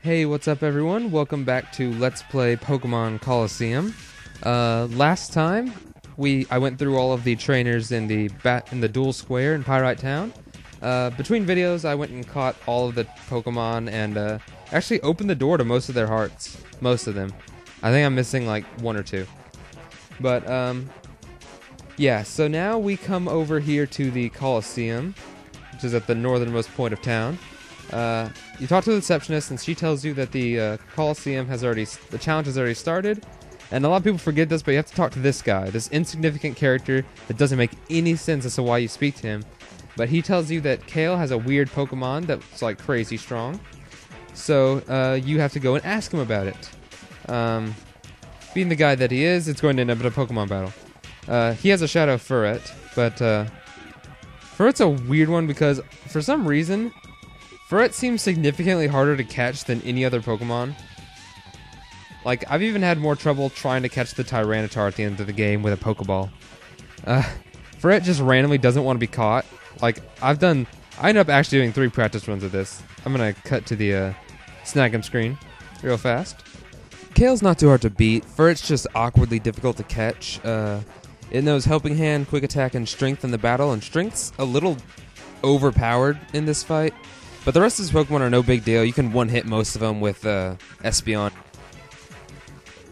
Hey, what's up everyone? Welcome back to Let's Play Pokemon Colosseum. Last time, I went through all of the trainers in the Duel Square in Pyrite Town. Between videos, I went and caught all of the Pokemon and actually opened the door to most of their hearts. Most of them. I think I'm missing like one or two. But, yeah, so now we come over here to the Colosseum, which is at the northernmost point of town. You talk to the receptionist and she tells you that the Colosseum the challenge has already started. And a lot of people forget this, but you have to talk to this guy, this insignificant character that doesn't make any sense as to why you speak to him. But he tells you that Cail has a weird Pokemon that's like crazy strong. So you have to go and ask him about it. Being the guy that he is, it's going to end up in a Pokemon battle. He has a Shadow Furret, but Furret's a weird one because for some reason Furret seems significantly harder to catch than any other Pokemon. Like, I've even had more trouble trying to catch the Tyranitar at the end of the game with a Pokeball. Furret just randomly doesn't want to be caught. Like, I ended up actually doing 3 practice runs of this. I'm gonna cut to the snag 'em screen real fast. Cail's not too hard to beat. Furret's just awkwardly difficult to catch. It knows Helping Hand, Quick Attack, and Strength in the battle, and Strength's a little overpowered in this fight. But the rest of his Pokemon are no big deal. You can one-hit most of them with Espeon.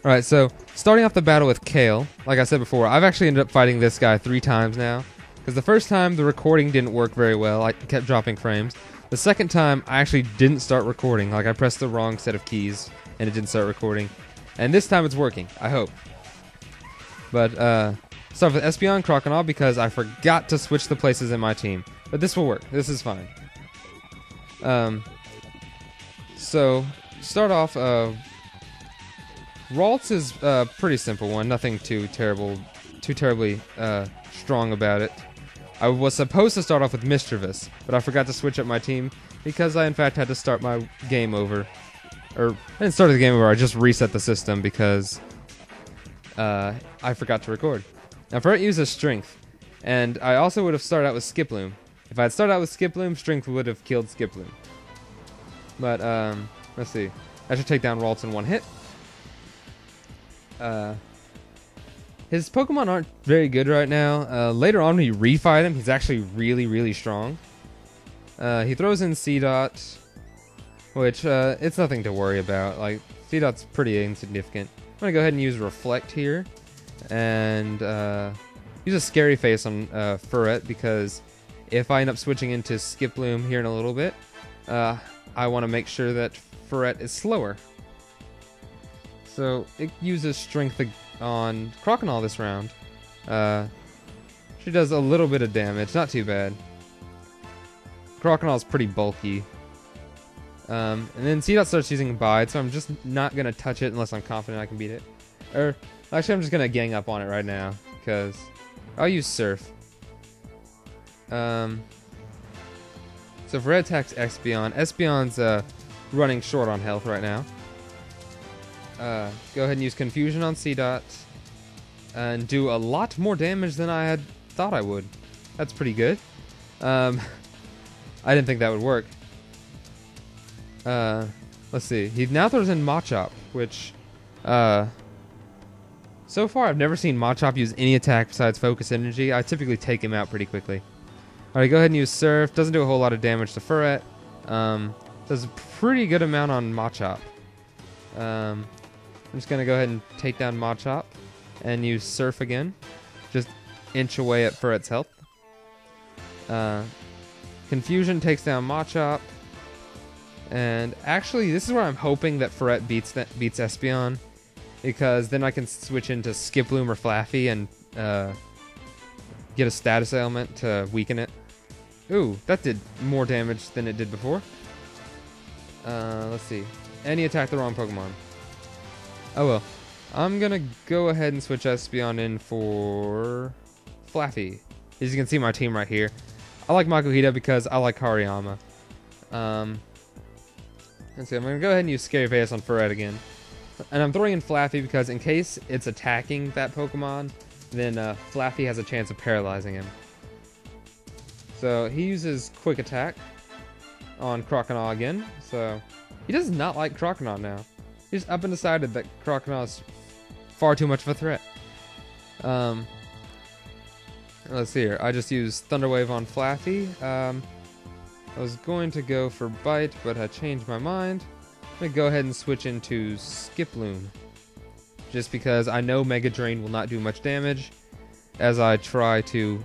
Alright, so starting off the battle with Cail, like I said before, I've actually ended up fighting this guy 3 times now. Because the first time, the recording didn't work very well. I kept dropping frames. The second time, I actually didn't start recording. Like, I pressed the wrong set of keys, and it didn't start recording. And this time it's working, I hope. But, start with Espeon, Crocodile, because I forgot to switch the places in my team. But this will work. This is fine. So, start off, Ralts is a pretty simple one, nothing too terribly strong about it. I was supposed to start off with Mischievous, but I forgot to switch up my team because I in fact had to start my game over. Or, I didn't start the game over, I just reset the system because I forgot to record. Now, Furret uses Strength, and I also would have started out with Skiploom. If I had started out with Skiploom, Strength would have killed Skiploom. But, let's see. I should take down Ralts in one hit. His Pokemon aren't very good right now. Later on when you refight him, he's actually really, really strong. He throws in C-Dot, which, it's nothing to worry about. Like, C-Dot's pretty insignificant. I'm gonna go ahead and use Reflect here. And, use a Scary Face on, Furret, because if I end up switching into Skiploom here in a little bit, I want to make sure that Furret is slower. So, it uses Strength on Crocodile this round. She does a little bit of damage, not too bad. Crocodile's pretty bulky. And then C-Dot starts using Bide, so I'm just not going to touch it unless I'm confident I can beat it. Actually, I'm just going to gang up on it right now, because I'll use Surf. So Furret attacks Espeon. Espeon's running short on health right now. Go ahead and use Confusion on C-Dot. And do a lot more damage than I had thought I would. That's pretty good. I didn't think that would work. Let's see. He now throws in Machop, which, so far I've never seen Machop use any attack besides Focus Energy. I typically take him out pretty quickly. Alright, go ahead and use Surf. Doesn't do a whole lot of damage to Furret. Does a pretty good amount on Machop. I'm just going to go ahead and take down Machop and use Surf again. Just inch away at Furret's health. Confusion takes down Machop. And actually, this is where I'm hoping that Furret beats Espeon. Because then I can switch into Skiploom or Flaffy and get a status ailment to weaken it. Ooh, that did more damage than it did before. Let's see. And he attacked the wrong Pokemon. Oh well. I'm gonna go ahead and switch Espeon in for Flaffy. As you can see my team right here. I like Makuhita because I like Hariyama. Let's see, I'm gonna go ahead and use Scary Face on Furret again. And I'm throwing in Flaffy because in case it's attacking that Pokemon, then Flaffy has a chance of paralyzing him. So he uses Quick Attack on Crocodile again. So He does not like Croconaw now. He's up and decided that Croconaw is far too much of a threat. Let's see here. I just used Thunder Wave on Flappy. I was going to go for Bite, but I changed my mind. I'm going to go ahead and switch into Skiploom. Just because I know Mega Drain will not do much damage as I try to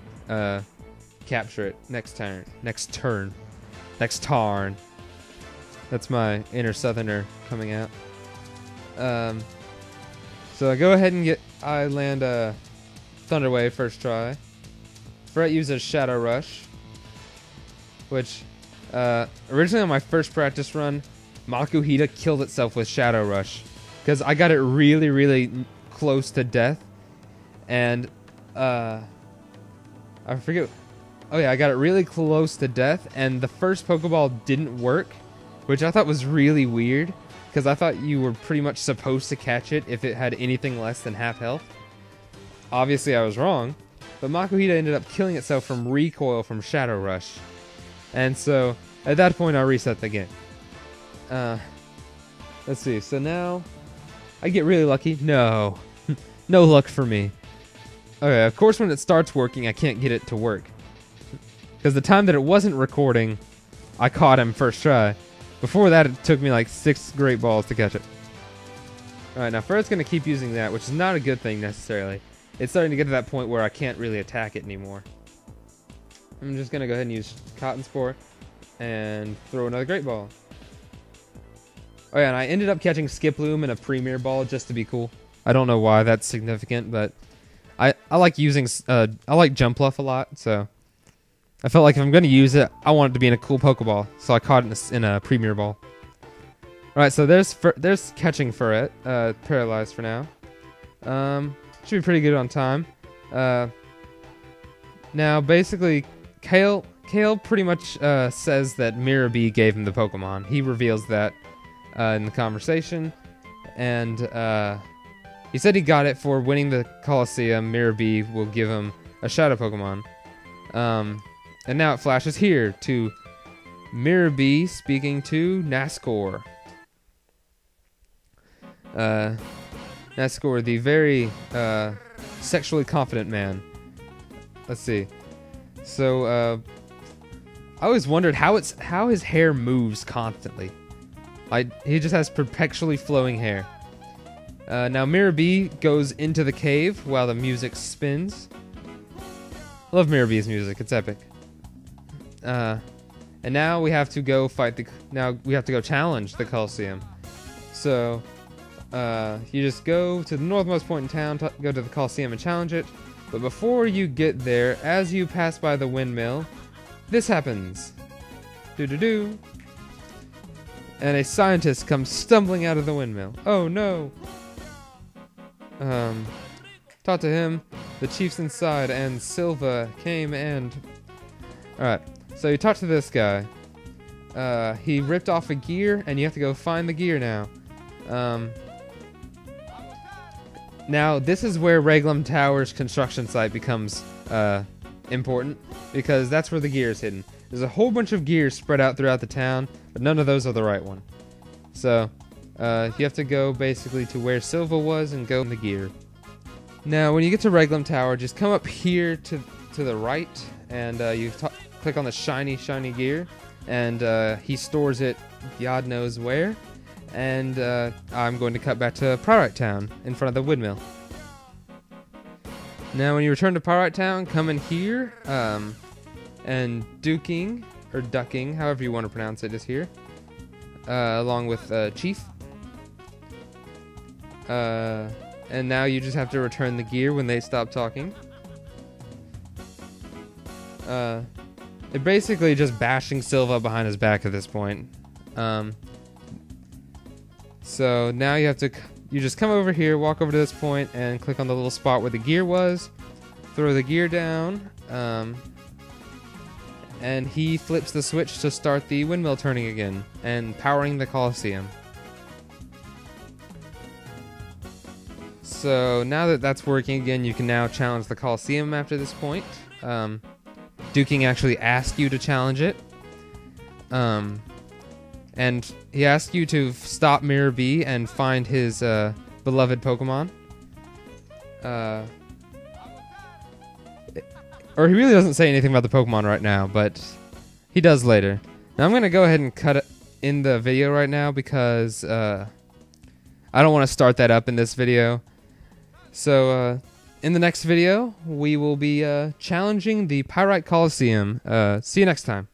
capture it next turn. That's my inner southerner coming out. So I go ahead and I land a Thunder Wave first try. Fret uses Shadow Rush, which originally on my first practice run, Makuhita killed itself with Shadow Rush because I got it really, really close to death, and I forget. Oh yeah, I got it really close to death, and the first Pokeball didn't work, which I thought was really weird because I thought you were pretty much supposed to catch it if it had anything less than half health. Obviously, I was wrong, but Makuhita ended up killing itself from recoil from Shadow Rush, and so at that point I reset the game. Let's see. So now I get really lucky. No, no luck for me. Okay, of course when it starts working, I can't get it to work. Because the time that it wasn't recording, I caught him first try. Before that, it took me like 6 Great Balls to catch it. Alright, now Fred's going to keep using that, which is not a good thing necessarily. It's starting to get to that point where I can't really attack it anymore. I'm just going to go ahead and use Cotton Spore and throw another Great Ball. Oh yeah, and I ended up catching Skiploom in a Premier Ball just to be cool. I don't know why that's significant, but I like using I like Jumpluff a lot, so I felt like if I'm going to use it, I want it to be in a cool Pokeball, so I caught it in a Premier Ball. Alright, so there's catching Furret, paralyzed for now. Should be pretty good on time. Now, basically, Cail pretty much says that Mirabee gave him the Pokemon. He reveals that in the conversation, and he said he got it for winning the Colosseum. Mirabee will give him a Shadow Pokemon. And now it flashes here to Mirabee speaking to Nascor. Nascor, the very sexually confident man. Let's see. So I always wondered how his hair moves constantly. He just has perpetually flowing hair. Now Mirabee goes into the cave while the music spins. Love Mirabee's music; it's epic. And now we have to go challenge the Colosseum. So you just go to the northmost point in town, go to the Colosseum and challenge it. But before you get there, as you pass by the windmill, this happens. Do-do-do. And a scientist comes stumbling out of the windmill. Oh no! Talk to him. The chief's inside, and Silva came and... Alright, so you talk to this guy. He ripped off a gear, and you have to go find the gear now. Now, this is where Reglum Tower's construction site becomes important, because that's where the gear is hidden. There's a whole bunch of gears spread out throughout the town, but none of those are the right one. So, you have to go basically to where Silva was and go in the gear. Now, when you get to Reglum Tower, just come up here to the right, and you click on the shiny gear, and he stores it God knows where. And I'm going to cut back to Pyrite Town in front of the windmill. Now, when you return to Pyrite Town, come in here, and ducking, or ducking, however you want to pronounce it, is here, along with Chief. And now you just have to return the gear when they stop talking. They're basically just bashing Silva behind his back at this point. So now you just come over here, walk over to this point, and click on the little spot where the gear was. Throw the gear down, and he flips the switch to start the windmill turning again and powering the Colosseum. So now that that's working again, you can now challenge the Colosseum after this point. Duking actually asks you to challenge it. and he asks you to stop Mirror B and find his beloved Pokemon. Or he really doesn't say anything about the Pokemon right now, but he does later. Now I'm going to go ahead and cut it in the video right now because I don't want to start that up in this video. So in the next video, we will be challenging the Pyrite Colosseum. See you next time.